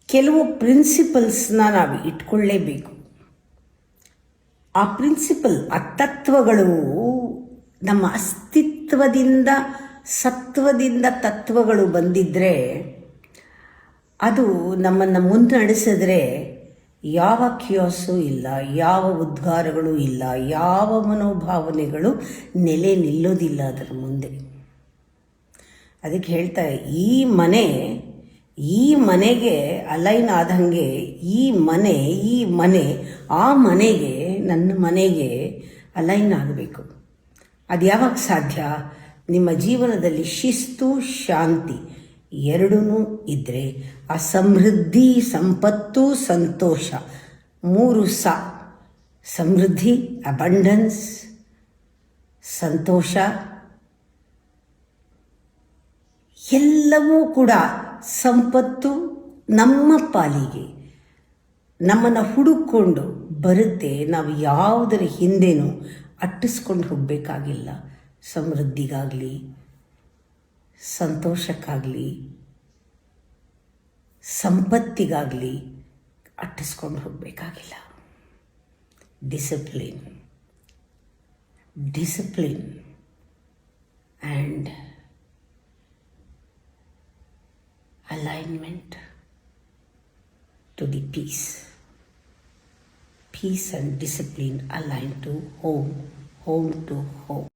ಕೆಲವು ಪ್ರಿನ್ಸಿಪಲ್ಸ್ನ ನಾವು ಇಟ್ಕೊಳ್ಳೇಬೇಕು. ಆ ಪ್ರಿನ್ಸಿಪಲ್, ಆ ತತ್ವಗಳು ನಮ್ಮ ಅಸ್ತಿತ್ವದಿಂದ, ಸತ್ವದಿಂದ ತತ್ವಗಳು ಬಂದಿದ್ದರೆ ಅದು ನಮ್ಮನ್ನು ಮುನ್ನಡೆಸಿದ್ರೆ ಯಾವ ಕ್ಯಾಸು ಇಲ್ಲ, ಯಾವ ಉದ್ಗಾರಗಳು ಇಲ್ಲ, ಯಾವ ಮನೋಭಾವನೆಗಳು ನೆಲೆ ನಿಲ್ಲೋದಿಲ್ಲ ಅದರ ಮುಂದೆ. ಅದಕ್ಕೆ ಹೇಳ್ತಾರೆ, ಈ ಮನೆಗೆ ಅಲೈನ್ ಆದಂಗೆ ಈ ಮನೆ ಆ ಮನೆಗೆ, ನನ್ನ ಮನೆಗೆ ಅಲೈನ್ ಆಗಬೇಕು. ಅದು ಯಾವಾಗ ಸಾಧ್ಯ? ನಿಮ್ಮ ಜೀವನದಲ್ಲಿ ಶಿಸ್ತು, ಶಾಂತಿ ಎರಡೂ ಇದ್ದರೆ ಆ ಸಮೃದ್ಧಿ, ಸಂಪತ್ತು, ಸಂತೋಷ, ಮೂರು ಸಮೃದ್ಧಿ, ಅಬಂಡೆನ್ಸ್, ಸಂತೋಷ ಎಲ್ಲವೂ ಕೂಡ ಸಂಪತ್ತು ನಮ್ಮ ಪಾಲಿಗೆ ನಮ್ಮನ್ನು ಹುಡುಕೊಂಡು ಬರುತ್ತೆ. ನಾವು ಯಾವುದರ ಹಿಂದೆನೂ ಅಟ್ಟಿಸ್ಕೊಂಡು ಹೋಗಬೇಕಾಗಿಲ್ಲ. ಸಮೃದ್ಧಿಗಾಗಲಿ, ಸಂತೋಷಕ್ಕಾಗಲಿ, ಸಂಪತ್ತಿಗಾಗಲಿ ಅಟ್ಟಿಸ್ಕೊಂಡು ಹೋಗಬೇಕಾಗಿಲ್ಲ. Discipline and alignment to the peace and discipline aligned to home to home.